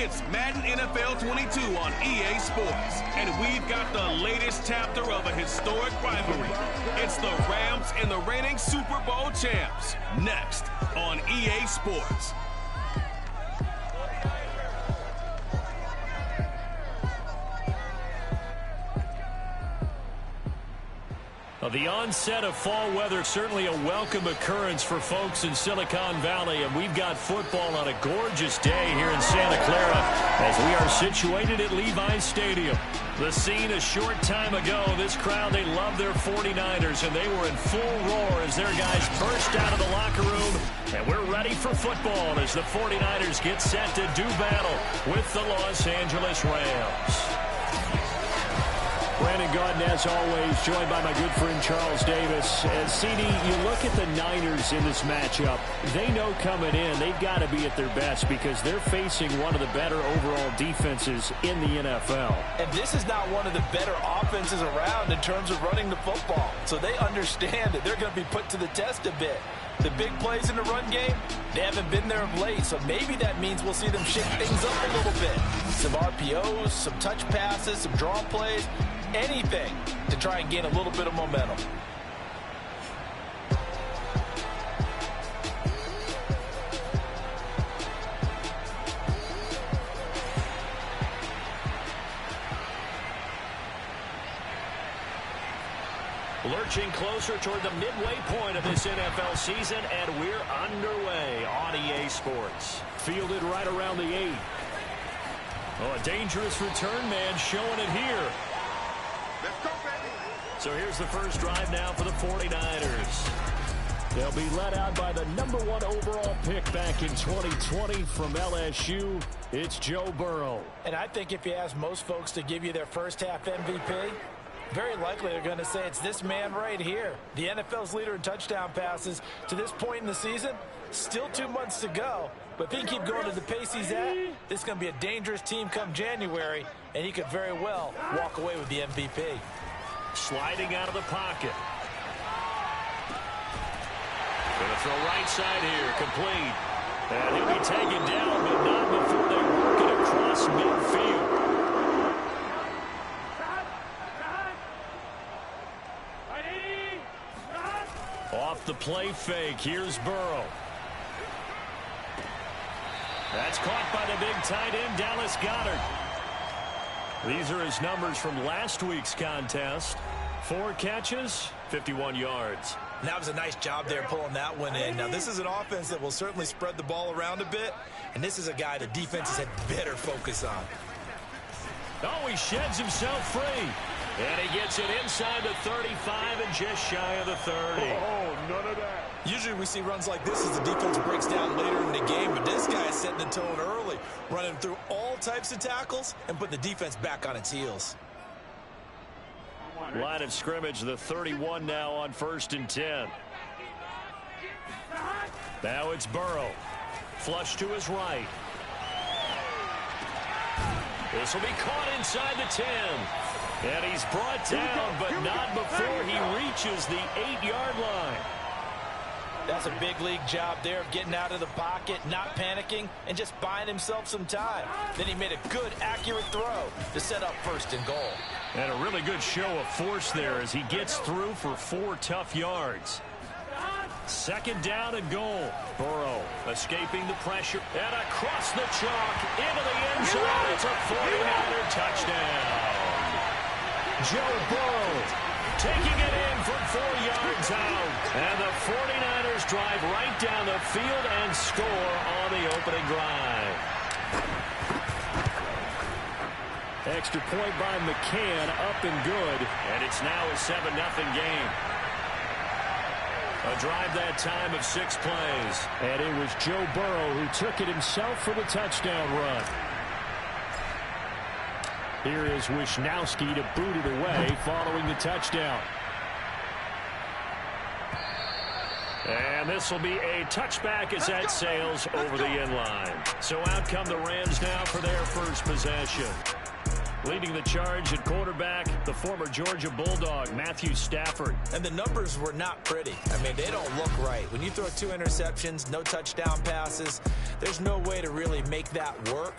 It's Madden NFL 22 on EA Sports, and we've got the latest chapter of a historic rivalry. It's the Rams and the reigning Super Bowl champs. Next on EA Sports. The onset of fall weather, certainly a welcome occurrence for folks in Silicon Valley, and we've got football on a gorgeous day here in Santa Clara as we are situated at Levi's Stadium. The scene a short time ago, this crowd, they love their 49ers, and they were in full roar as their guys burst out of the locker room, and we're ready for football as the 49ers get set to do battle with the Los Angeles Rams. Brandon Gaudin, as always, joined by my good friend Charles Davis. And CD, you look at the Niners in this matchup, they know coming in they've got to be at their best because they're facing one of the better overall defenses in the NFL. And this is not one of the better offenses around in terms of running the football. So they understand that they're going to be put to the test a bit. The big plays in the run game, they haven't been there of late, so maybe that means we'll see them shake things up a little bit. Some RPOs, some touch passes, some draw plays, anything to try and gain a little bit of momentum. Lurching closer toward the midway point of this NFL season, and we're underway on EA Sports. Fielded right around the 8. Oh, a dangerous return man showing it here. Let's go, baby. So here's the first drive now for the 49ers. They'll be led out by the #1 overall pick back in 2020 from LSU. It's Joe Burrow. And I think if you ask most folks to give you their first half MVP, very likely they're going to say it's this man right here. The NFL's leader in touchdown passes to this point in the season. Still 2 months to go. But if he can keep going to the pace he's at, this is going to be a dangerous team come January, and he could very well walk away with the MVP. Sliding out of the pocket. Going to throw right side here, complete. And he'll be taken down, but not before they work it across midfield. Off the play fake, here's Burrow. That's caught by the big tight end, Dallas Goedert. These are his numbers from last week's contest. 4 catches, 51 yards. That was a nice job there pulling that one in. Now, this is an offense that will certainly spread the ball around a bit, and this is a guy the defenses had better focus on. Oh, he sheds himself free. And he gets it inside the 35 and just shy of the 30. Oh, none of that. Usually we see runs like this as the defense breaks down later in the game, but this guy is setting the tone early, running through all types of tackles and putting the defense back on its heels. Line of scrimmage, the 31 now on 1st and 10. Now it's Burrow. Flush to his right. This will be caught inside the 10. And he's brought down, but not before he reaches the 8-yard line. That's a big league job there of getting out of the pocket, not panicking, and just buying himself some time. Then he made a good, accurate throw to set up 1st and goal. And a really good show of force there as he gets through for 4 tough yards. 2nd down and goal. Burrow escaping the pressure. And across the chalk into the end zone. It's a 49er touchdown. Joe Burrow taking it in from 4 yards out. And the 49ers drive right down the field and score on the opening drive. Extra point by McCann, up and good. And it's now a 7-0 game. A drive that time of 6 plays. And it was Joe Burrow who took it himself for the touchdown run. Here is Wisnowski to boot it away following the touchdown. And this will be a touchback as that sails over the end line. So out come the Rams now for their first possession. Leading the charge at quarterback, the former Georgia Bulldog, Matthew Stafford. And the numbers were not pretty. I mean, they don't look right. When you throw 2 interceptions, no touchdown passes, there's no way to really make that work.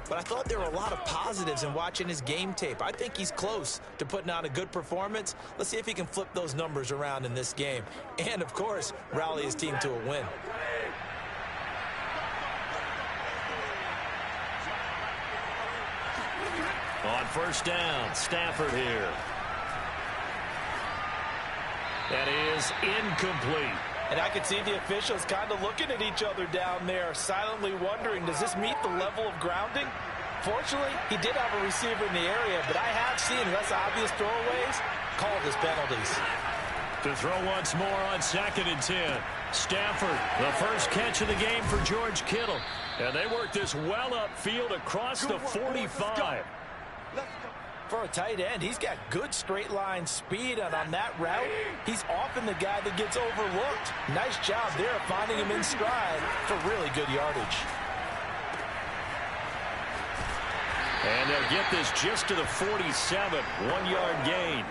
but I thought there were a lot of positives in watching his game tape. I think he's close to putting out a good performance. Let's see if he can flip those numbers around in this game. And, of course, rally his team to a win. On first down, Stafford here. That is incomplete. And I could see the officials kind of looking at each other down there, silently wondering, does this meet the level of grounding? Fortunately, he did have a receiver in the area, but I have seen less obvious throwaways called as penalties. To throw once more on 2nd and 10. Stafford, the first catch of the game for George Kittle. And they work this well upfield across the 45. For a tight end, he's got good straight line speed, and on that route, he's often the guy that gets overlooked. Nice job there finding him in stride for really good yardage. And they'll get this just to the 47, 1-yard gain.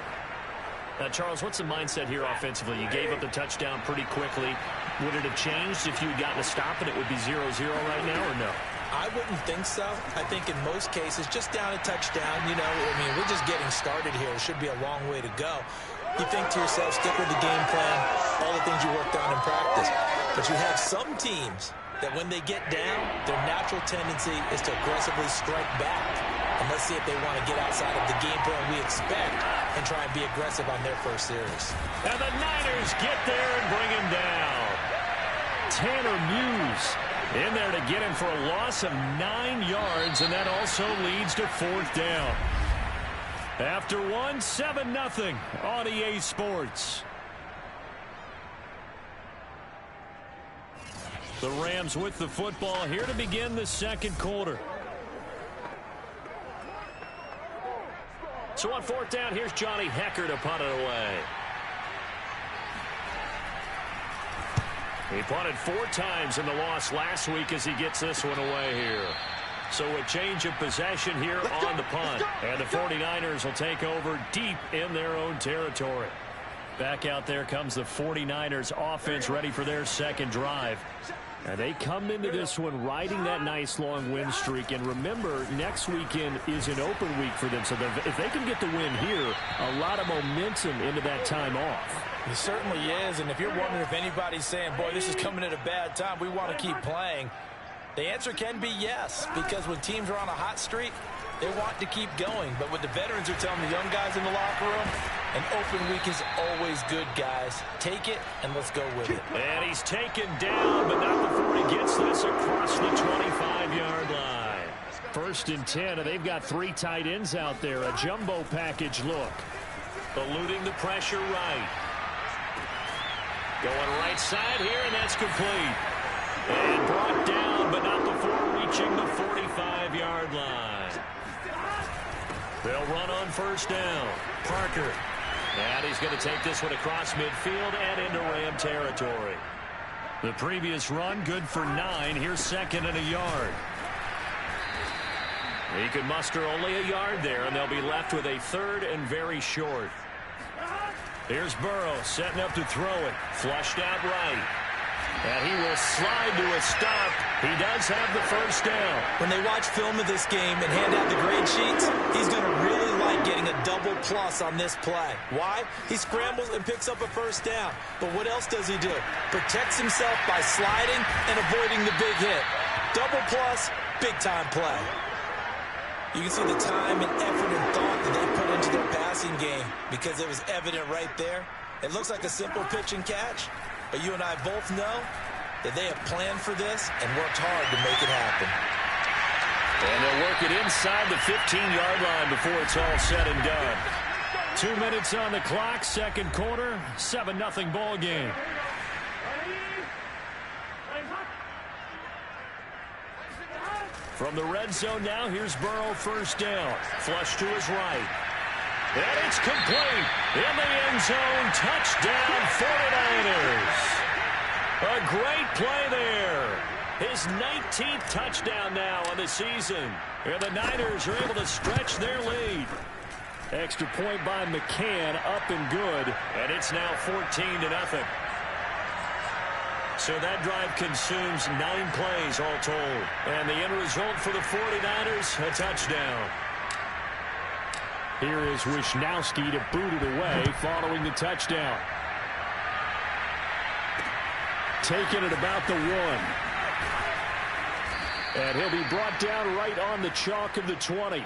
Now, Charles, what's the mindset here offensively? You gave up the touchdown pretty quickly. Would it have changed if you had gotten a stop and it would be 0-0 right now, or no? I wouldn't think so. I think in most cases, just down a touchdown, you know, I mean, we're just getting started here. It should be a long way to go. You think to yourself, stick with the game plan, all the things you worked on in practice. But you have some teams that when they get down, their natural tendency is to aggressively strike back. And let's see if they want to get outside of the game plan we expect and try and be aggressive on their first series. And the Niners get there and bring him down. Tanner Muse in there to get him for a loss of 9 yards, and that also leads to 4th down. After 7-0 on EA Sports. The Rams with the football here to begin the second quarter. So on 4th down, here's Johnny Hecker to punt it away. He punted 4 times in the loss last week as he gets this one away here. So a change of possession here on the punt. And the 49ers will take over deep in their own territory. Back out there comes the 49ers offense ready for their second drive. And they come into this one riding that nice long win streak. And remember, next weekend is an open week for them. So if they can get the win here, a lot of momentum into that time off. It certainly is, and if you're wondering if anybody's saying, boy, this is coming at a bad time, we want to keep playing, the answer can be yes, because when teams are on a hot streak, they want to keep going. But what the veterans are telling the young guys in the locker room, an open week is always good, guys. Take it, and let's go with it. And he's taken down, but not before he gets this across the 25-yard line. 1st and 10, and they've got 3 tight ends out there, a jumbo package look. Eluding the pressure right. Going right side here, and that's complete. And brought down, but not before reaching the 45-yard line. They'll run on 1st down. Parker. And he's going to take this one across midfield and into Ram territory. The previous run, good for 9. Here's 2nd and a yard. He could muster only a yard there, and they'll be left with a 3rd and very short. Here's Burrow setting up to throw it. Flushed out right. And he will slide to a stop. He does have the 1st down. When they watch film of this game and hand out the grade sheets, he's going to really like getting a double plus on this play. Why? He scrambles and picks up a 1st down. But what else does he do? Protects himself by sliding and avoiding the big hit. Double plus, big-time play. You can see the time and effort and thought that they put into their passing game because it was evident right there. It looks like a simple pitch and catch, but you and I both know that they have planned for this and worked hard to make it happen. And they'll work it inside the 15-yard line before it's all said and done. 2 minutes on the clock, second quarter, 7-0 ball game. From the red zone now, here's Burrow 1st down. Flush to his right. And it's complete. In the end zone, touchdown 49ers. A great play there. His 19th touchdown now on the season. And the Niners are able to stretch their lead. Extra point by McCann, up and good. And it's now 14-0. So that drive consumes 9 plays all told. And the end result for the 49ers, a touchdown. Here is Wisnowski to boot it away following the touchdown. Taking it about the 1. And he'll be brought down right on the chalk of the 20.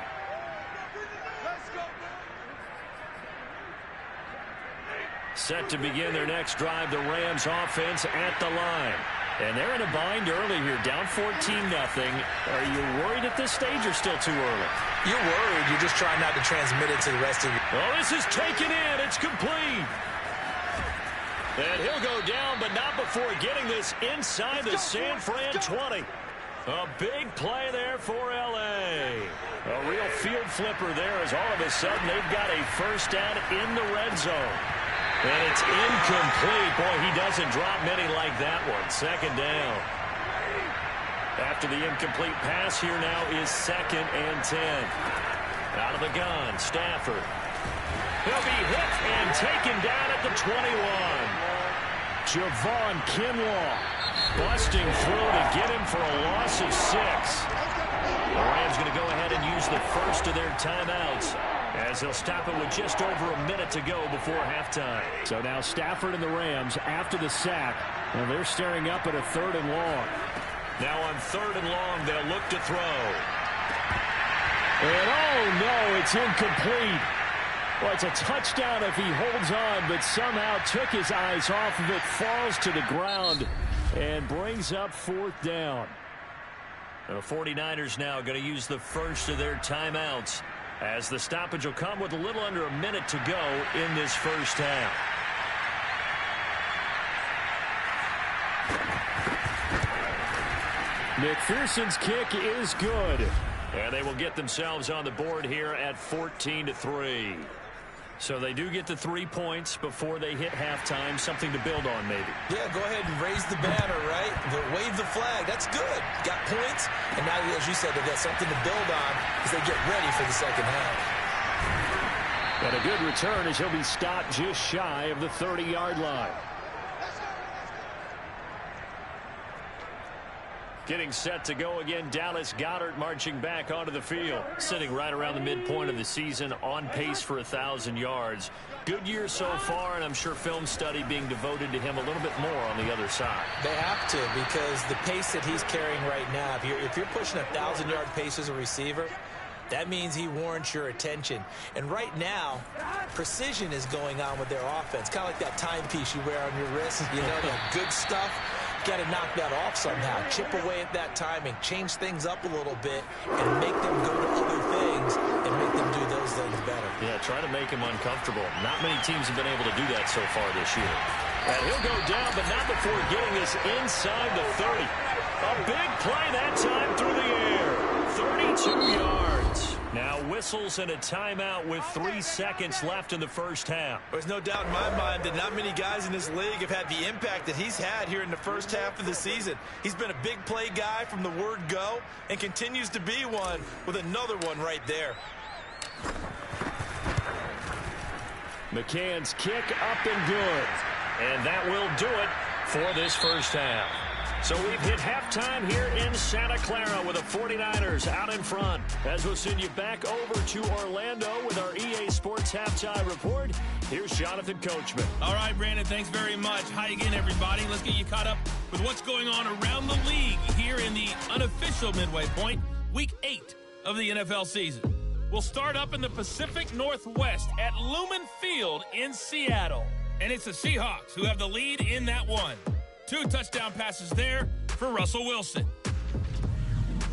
Set to begin their next drive, the Rams offense at the line. And they're in a bind early here, down 14-0. Are you worried at this stage or still too early? You're worried. You're just trying not to transmit it to the rest of you. Well, this is taken in. It's complete. And he'll go down, but not before getting this inside the San Fran 20. A big play there for L.A. A real field flipper there as all of a sudden they've got a first down in the red zone. And it's incomplete. Boy, he doesn't drop many like that one. Second down. After the incomplete pass, here now is 2nd and 10. Out of the gun, Stafford. He'll be hit and taken down at the 21. Javon Kinlaw Busting through to get him for a loss of 6. The Rams going to go ahead and use the first of their timeouts as they'll stop it with just over a minute to go before halftime. So now Stafford and the Rams after the sack. Well, they're staring up at a 3rd and long. Now on 3rd and long, they'll look to throw. And oh no, it's incomplete. Well, it's a touchdown if he holds on, but somehow took his eyes off of it, falls to the ground, and brings up 4th down. The 49ers now going to use the first of their timeouts as the stoppage will come with a little under a minute to go in this first half. McPherson's kick is good. And they will get themselves on the board here at 14-3. So they do get the 3 points before they hit halftime. Something to build on, maybe. Yeah, go ahead and raise the banner, right? Wave the flag. That's good. Got points. And now, as you said, they've got something to build on as they get ready for the second half. And a good return as he'll be stopped just shy of the 30-yard line. Getting set to go again, Dallas Goedert marching back onto the field. Sitting right around the midpoint of the season, on pace for 1,000 yards. Good year so far, and I'm sure film study being devoted to him a little bit more on the other side. They have to, because the pace that he's carrying right now, if you're pushing 1,000-yard pace as a receiver, that means he warrants your attention. And right now, precision is going on with their offense. Kind of like that timepiece you wear on your wrist. You know, that good stuff. Got to knock that off somehow. Chip away at that timing. Change things up a little bit and make them go to other things and make them do those things better. Yeah, try to make him uncomfortable. Not many teams have been able to do that so far this year. And he'll go down, but not before getting us inside the 30. A big play that time through the air. 32 yards. Now whistles and a timeout with 3 seconds left in the first half. There's no doubt in my mind that not many guys in this league have had the impact that he's had here in the first half of the season. He's been a big play guy from the word go and continues to be one with another one right there. McCann's kick up and good. And that will do it for this first half. So we've hit halftime here in Santa Clara with the 49ers out in front. As we'll send you back over to Orlando with our EA Sports Halftime Report, here's Jonathan Coachman. All right, Brandon, thanks very much. Hi again, everybody. Let's get you caught up with what's going on around the league here in the unofficial midway point, Week 8 of the NFL season. We'll start up in the Pacific Northwest at Lumen Field in Seattle. And it's the Seahawks who have the lead in that one. 2 touchdown passes there for Russell Wilson.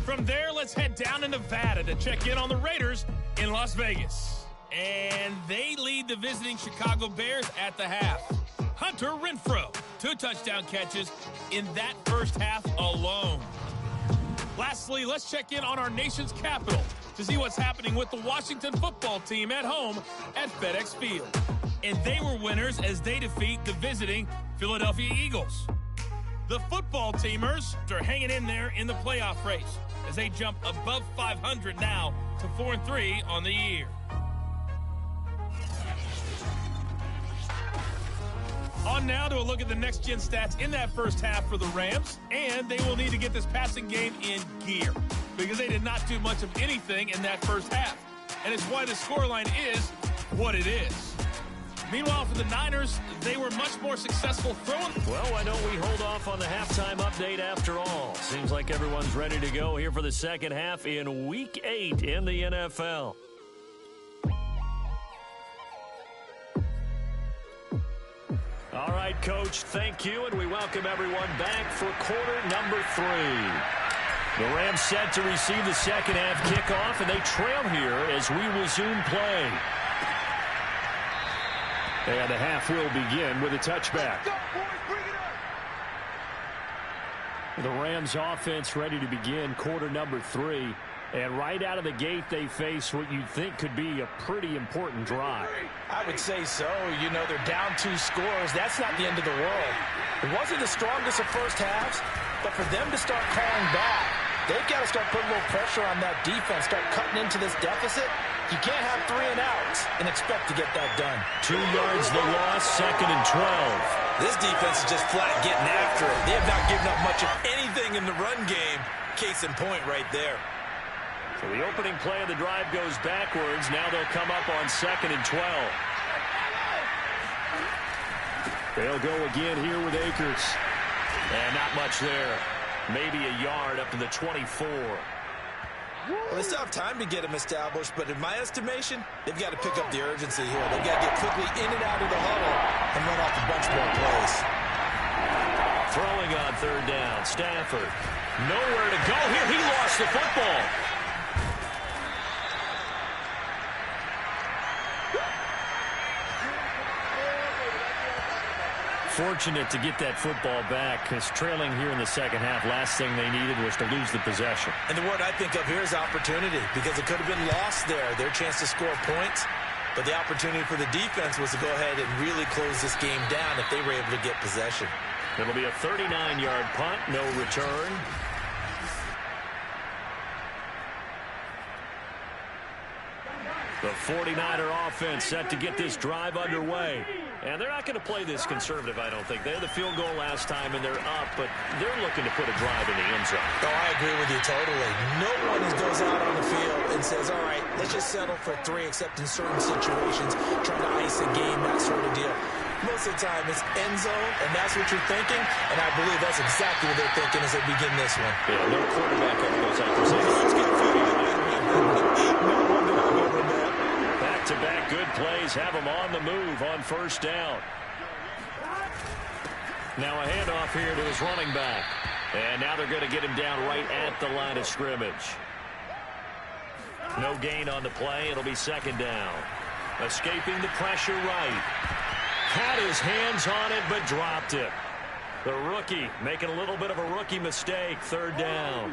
From there, let's head down to Nevada to check in on the Raiders in Las Vegas. And they lead the visiting Chicago Bears at the half. Hunter Renfrow, 2 touchdown catches in that first half alone. Lastly, let's check in on our nation's capital to see what's happening with the Washington football team at home at FedEx Field. And they were winners as they defeat the visiting Philadelphia Eagles. The football teamers are hanging in there in the playoff race as they jump above 500 now to 4-3 on the year. On on now to a look at the next-gen stats in that first half for the Rams, and they will need to get this passing game in gear because they did not do much of anything in that first half, and it's why the scoreline is what it is. Meanwhile, for the Niners, they were much more successful throwing. Well, why don't we hold off on the halftime update after all? Seems like everyone's ready to go here for the second half in Week 8 in the NFL. All right, Coach, thank you, and we welcome everyone back for quarter number 3. The Rams set to receive the second half kickoff, and they trail here as we resume play. And the half will begin with a touchback. The Rams offense ready to begin quarter number 3. And right out of the gate, they face what you'd think could be a pretty important drive. I would say so. You know, they're down 2 scores. That's not the end of the world. It wasn't the strongest of first halves, but for them to start calling back, they've got to start putting a little pressure on that defense, start cutting into this deficit. You can't have 3 and outs and expect to get that done. 2 yards the loss, 2nd and 12. This defense is just flat getting after it. They have not given up much of anything in the run game. Case in point right there. So the opening play of the drive goes backwards. Now they'll come up on 2nd and 12. They'll go again here with Akers. And not much there. Maybe a yard up to the 24. Well, they still have time to get them established, but in my estimation, they've got to pick up the urgency here. They've got to get quickly in and out of the huddle and run off a bunch more plays. Throwing on 3rd down, Stafford. Nowhere to go here. He lost the football. Fortunate to get that football back, because trailing here in the second half, last thing they needed was to lose the possession. And the word I think of here is opportunity, because it could have been lost there, their chance to score points. But the opportunity for the defense was to go ahead and really close this game down if they were able to get possession. It'll be a 39-yard punt, no return. The 49er offense set to get this drive underway. And they're not going to play this conservative, I don't think. They had the field goal last time, and they're up, but they're looking to put a drive in the end zone. Oh, I agree with you totally. No one goes out on the field and says, all right, let's just settle for 3, except in certain situations, trying to ice a game, that sort of deal. Most of the time, it's end zone, and that's what you're thinking, and I believe that's exactly what they're thinking as they begin this one. Yeah, no quarterback ever goes out there saying, let's get 50. No wonder I'm over that. Back-to-back good plays have them on the move on 1st down. Now a handoff here to his running back. And now they're going to get him down right at the line of scrimmage. No gain on the play. It'll be 2nd down. Escaping the pressure right. Had his hands on it, but dropped it. The rookie making a little bit of a rookie mistake. 3rd down.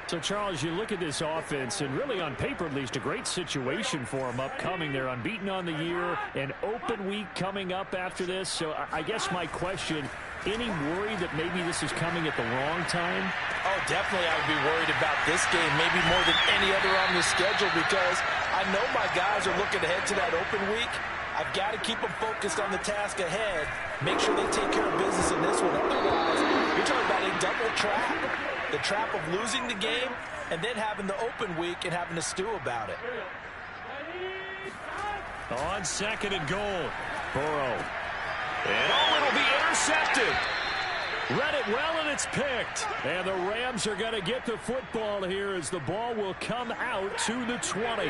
So, Charles, you look at this offense, and really on paper at least, a great situation for them upcoming. They're unbeaten on the year, an open week coming up after this. So I guess my question, any worry that maybe this is coming at the wrong time? Oh, definitely I would be worried about this game, maybe more than any other on the schedule, because I know my guys are looking ahead to that open week. I've got to keep them focused on the task ahead, make sure they take care of business in this one. Otherwise, you're talking about a double trap. The trap of losing the game and then having the open week and having to stew about it. On 2nd and goal. Burrow. And it'll be intercepted. Read it well, and it's picked. And the Rams are going to get the football here as the ball will come out to the 20.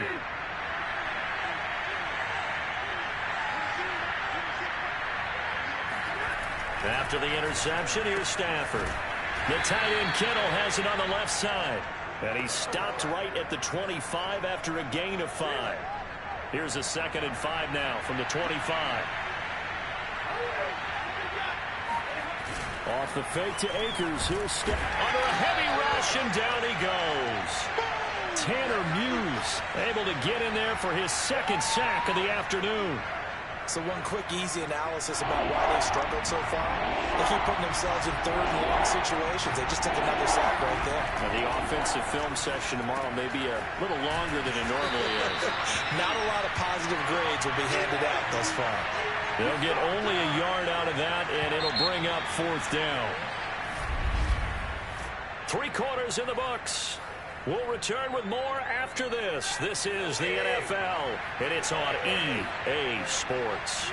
After the interception, here's Stafford. The tight end Kittle has it on the left side. And he stopped right at the 25 after a gain of 5. Here's a 2nd and 5 now from the 25. Off the fake to Akers. He'll step under a heavy rush, and down he goes. Tanner Muse able to get in there for his 2nd sack of the afternoon. So one quick, easy analysis about why they struggled so far. They keep putting themselves in 3rd and long situations. They just took another sack right there. Now the offensive film session tomorrow may be a little longer than it normally is. Not a lot of positive grades will be handed out thus far. They'll get only a yard out of that, and it'll bring up 4th down. 3 quarters in the books. We'll return with more after this. This is the NFL, and it's on EA Sports.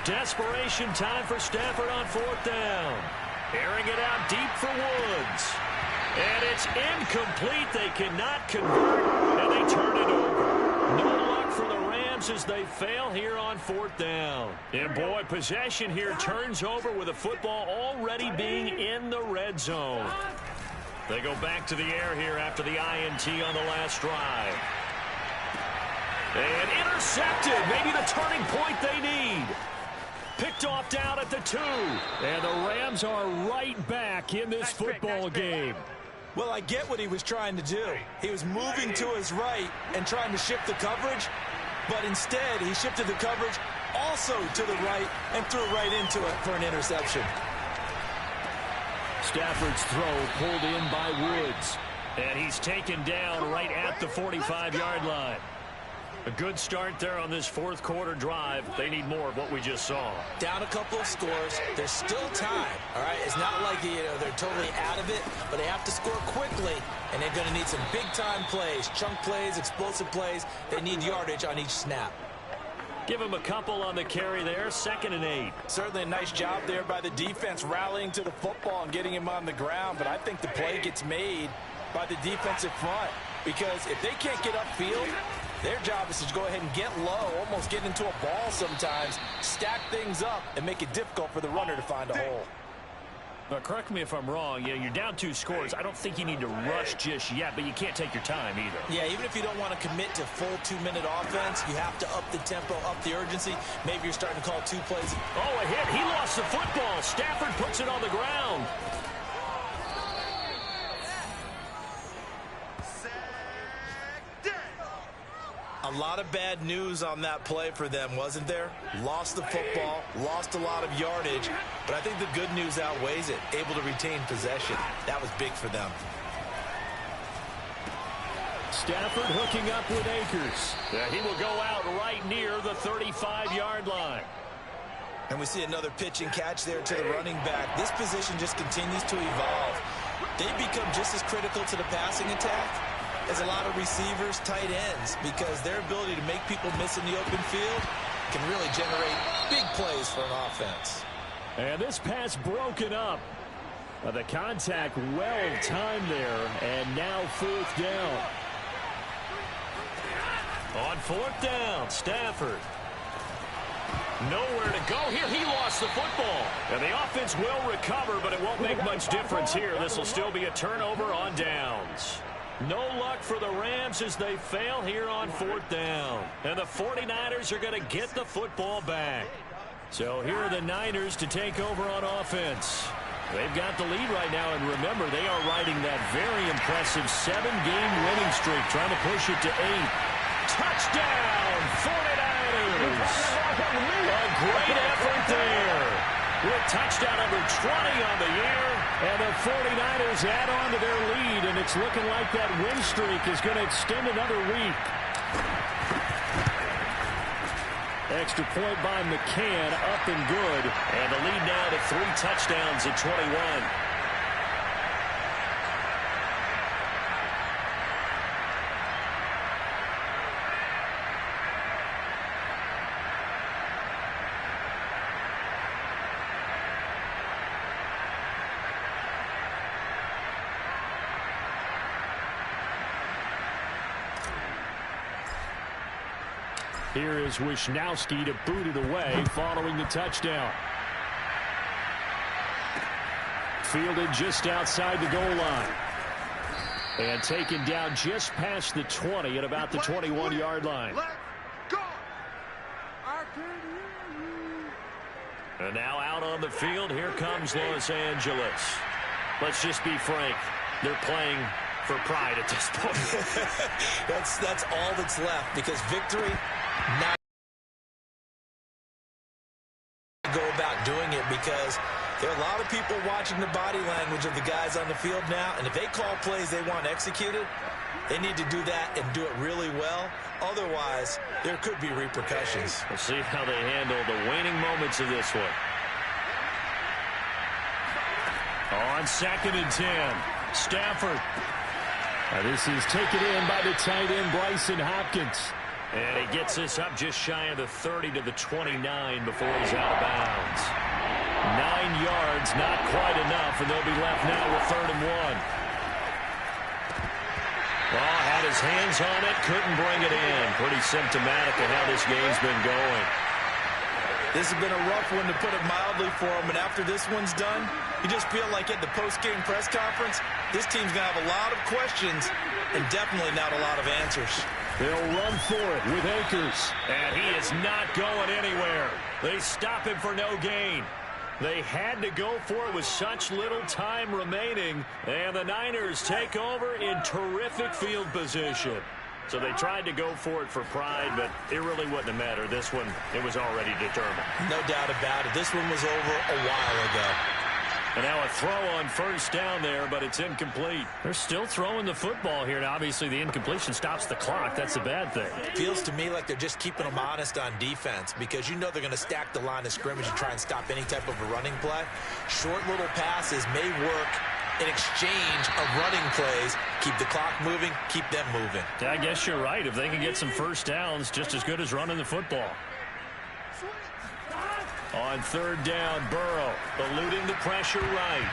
Desperation time for Stafford on 4th down. Airing it out deep for Woods. And it's incomplete. They cannot convert, and they turn it over. No luck for the Rams as they fail here on 4th down. And, boy, possession here turns over with the football already being in the red zone. They go back to the air here after the INT on the last drive. And intercepted. Maybe the turning point they need. Picked off down at the 2. And the Rams are right back in this football game. Well, I get what he was trying to do. He was moving to his right and trying to shift the coverage, but instead he shifted the coverage also to the right and threw right into it for an interception. Stafford's throw pulled in by Woods. And he's taken down right at the 45-yard line. A good start there on this 4th quarter drive. They need more of what we just saw. Down a couple of scores. There's still time, all right? It's not like they're totally out of it, but they have to score quickly, and they're going to need some big-time plays, chunk plays, explosive plays. They need yardage on each snap. Give him a couple on the carry there, 2nd and 8. Certainly a nice job there by the defense rallying to the football and getting him on the ground, but I think the play gets made by the defensive front because if they can't get upfield, their job is to go ahead and get low, almost get into a ball sometimes, stack things up, and make it difficult for the runner to find a hole. Now, correct me if I'm wrong. You're down 2 scores. I don't think you need to rush just yet, but you can't take your time either. Yeah, even if you don't want to commit to full 2-minute offense, you have to up the tempo, up the urgency. Maybe you're starting to call 2 plays. Oh, a hit. He lost the football. Stafford puts it on the ground. A lot of bad news on that play for them, wasn't there? Lost the football, lost a lot of yardage, but I think the good news outweighs it. Able to retain possession. That was big for them. Stafford hooking up with Akers. He will go out right near the 35-yard line. And we see another pitch and catch there to the running back. This position just continues to evolve. They become just as critical to the passing attack as a lot of receivers, tight ends, because their ability to make people miss in the open field can really generate big plays for an offense. And this pass broken up. The contact well timed there, and now 4th down. On 4th down, Stafford. Nowhere to go here. He lost the football. And the offense will recover, but it won't make much difference here. This will still be a turnover on downs. No luck for the Rams as they fail here on 4th down. And the 49ers are going to get the football back. So here are the Niners to take over on offense. They've got the lead right now, and remember, they are riding that very impressive 7-game winning streak, trying to push it to 8. Touchdown, 49ers! A great effort there. With touchdown number 20 on the year. And the 49ers add on to their lead, and it's looking like that win streak is going to extend another week. Extra point by McCann, up and good. And the lead now to 3 touchdowns at 21. Here is Wisnowski to boot it away following the touchdown. Fielded just outside the goal line. And taken down just past the 20 at about the 21-yard line. And now out on the field, here comes Los Angeles. Let's just be frank. They're playing for pride at this point. That's all that's left, because victory, now go about doing it, because there are a lot of people watching the body language of the guys on the field now, and if they call plays they want executed, They need to do that and do it really well. Otherwise, there could be repercussions. We'll see how they handle the waning moments of this one. On 2nd and 10, Stafford. This is taken in by the tight end, Bryson Hopkins. And he gets this up just shy of the 30 to the 29 before he's out of bounds. 9 yards, not quite enough, and they'll be left now with 3rd and 1. Well, had his hands on it, couldn't bring it in. Pretty symptomatic of how this game's been going. This has been a rough one, to put it mildly, for him. And after this one's done, you just feel like at the post-game press conference, this team's going to have a lot of questions and definitely not a lot of answers. They'll run for it with Akers. And he is not going anywhere. They stop him for no gain. They had to go for it with such little time remaining. And the Niners take over in terrific field position. So they tried to go for it for pride, but it really wouldn't have mattered. This one, it was already determined. No doubt about it. This one was over a while ago. And now a throw on 1st down there, but it's incomplete. They're still throwing the football here, and obviously the incompletion stops the clock. That's a bad thing. Feels to me like they're just keeping them honest on defense, because you know they're going to stack the line of scrimmage and try and stop any type of a running play. Short little passes may work in exchange of running plays. Keep the clock moving, keep them moving. Yeah, I guess you're right. If they can get some 1st downs, just as good as running the football. On 3rd down, Burrow eluding the pressure right.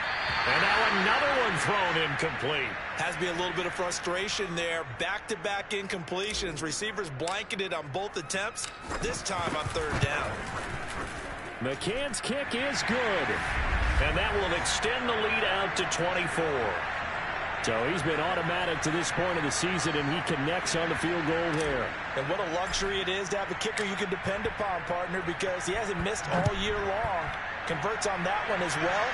And now another one thrown incomplete. Has to be a little bit of frustration there. Back-to-back incompletions. Receivers blanketed on both attempts, this time on 3rd down. McCann's kick is good. And that will extend the lead out to 24. So he's been automatic to this point of the season, and he connects on the field goal there. And what a luxury it is to have a kicker you can depend upon, partner, because he hasn't missed all year long. Converts on that one as well.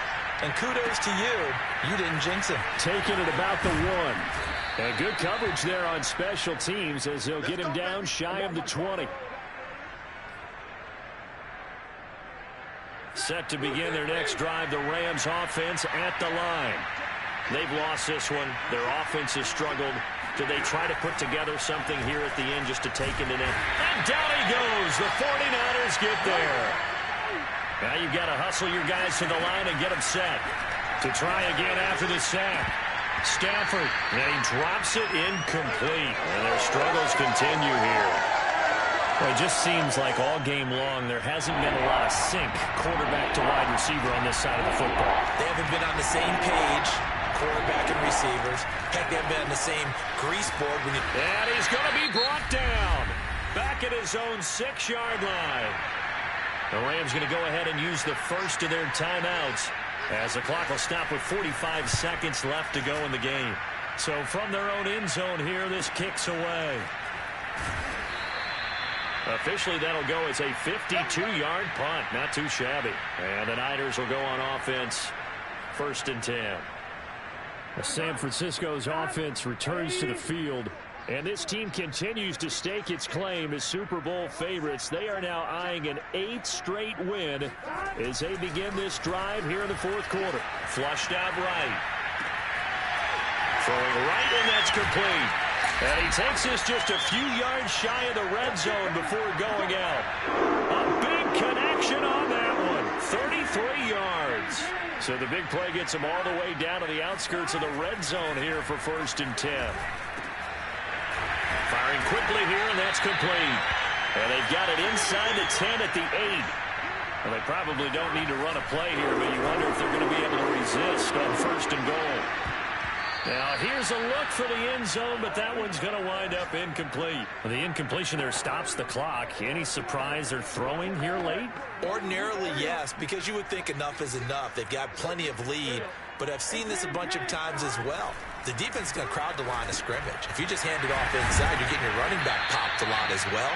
And kudos to you. You didn't jinx him. Taking it about the 1. And good coverage there on special teams as they'll get him down shy of the 20. Set to begin their next drive, the Rams offense at the line. They've lost this one. Their offense has struggled. Do they try to put together something here at the end just to take it in? And down he goes. The 49ers get there. Now you've got to hustle your guys to the line and get them set. To try again after the sack. Stafford, and he drops it incomplete. And their struggles continue here. Well, it just seems like all game long there hasn't been a lot of sync quarterback to wide receiver on this side of the football. They haven't been on the same page, quarterback and receivers. Heck, they haven't been on the same grease board. And he's going to be brought down. Back at his own 6-yard line. The Rams going to go ahead and use the first of their timeouts as the clock will stop with 45 seconds left to go in the game. So from their own end zone here, this kicks away. Officially, that'll go as a 52-yard punt. Not too shabby. And the Niners will go on offense. 1st and 10. San Francisco's offense returns to the field. And this team continues to stake its claim as Super Bowl favorites. They are now eyeing an 8th straight win as they begin this drive here in the 4th quarter. Flushed out right. Throwing right, and that's complete. And he takes this just a few yards shy of the red zone before going out. A big connection on that one. 33 yards. So the big play gets him all the way down to the outskirts of the red zone here for 1st and 10. Firing quickly here, and that's complete. And they've got it inside the 10 at the 8. Well, they probably don't need to run a play here, but you wonder if they're going to be able to resist on 1st and goal. Now, here's a look for the end zone, but that one's going to wind up incomplete. The incompletion there stops the clock. Any surprise they're throwing here late? Ordinarily, yes, because you would think enough is enough. They've got plenty of lead, but I've seen this a bunch of times as well. The defense is going to crowd the line of scrimmage. If you just hand it off inside, you're getting your running back popped a lot as well.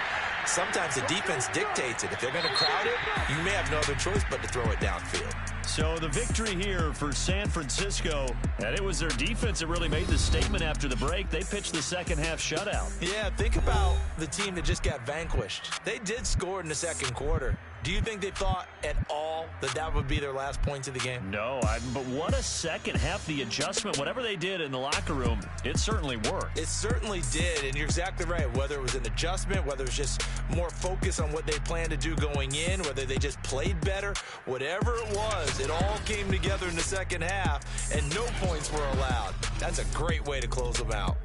Sometimes the defense dictates it. If they're going to crowd it, you may have no other choice but to throw it downfield. So the victory here for San Francisco, and it was their defense that really made the statement after the break. They pitched the second half shutout. Yeah, think about the team that just got vanquished. They did score in the 2nd quarter, Do you think they thought at all that that would be their last points of the game? No, but what a second half. The adjustment, whatever they did in the locker room, it certainly worked. It certainly did, and you're exactly right. Whether it was an adjustment, whether it was just more focus on what they planned to do going in, whether they just played better, whatever it was, it all came together in the second half, and no points were allowed. That's a great way to close them out.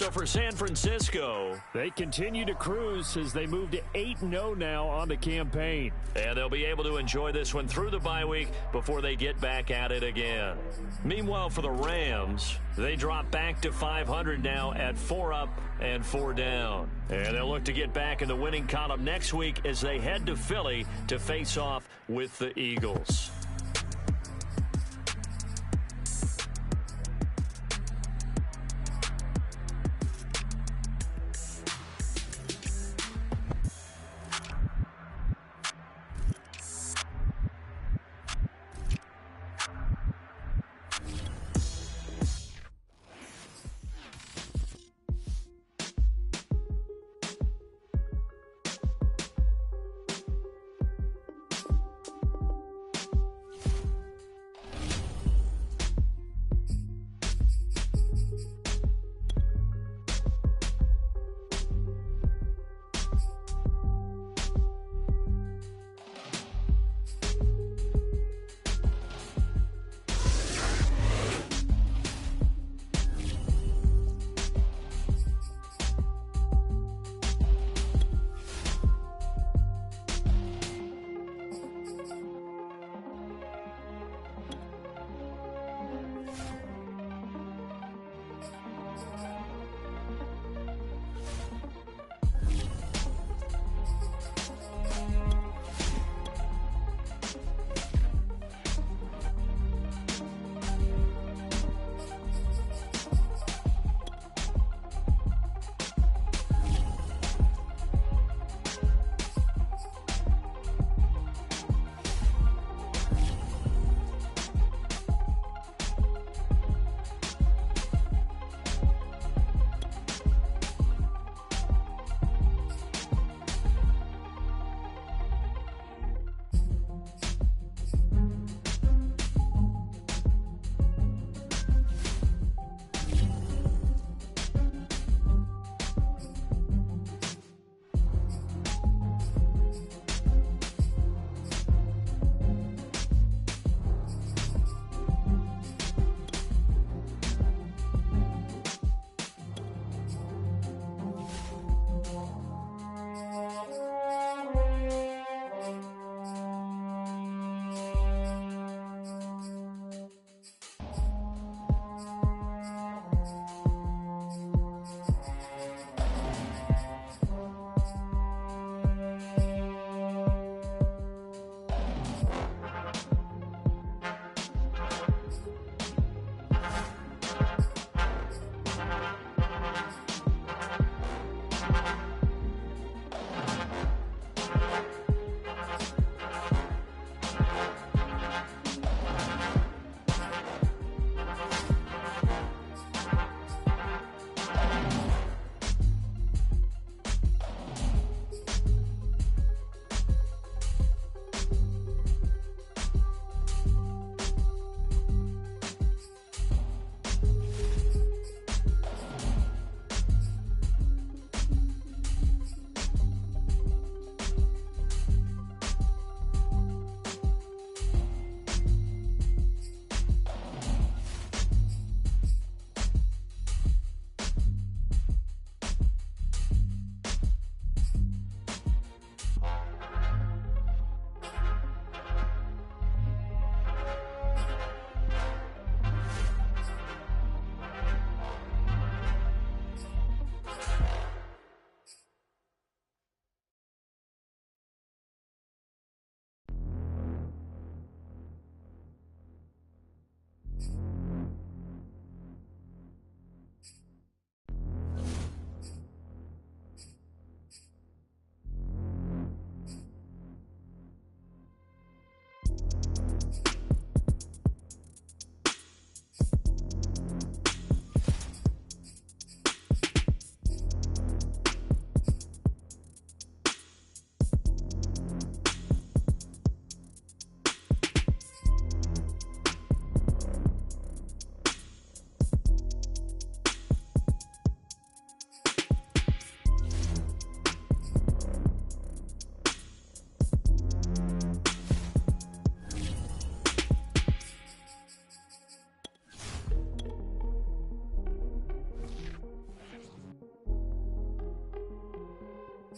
So for San Francisco, they continue to cruise as they move to 8-0 now on the campaign. And they'll be able to enjoy this one through the bye week before they get back at it again. Meanwhile, for the Rams, they drop back to 500 now at 4 up and 4 down. And they'll look to get back in the winning column next week as they head to Philly to face off with the Eagles.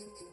you.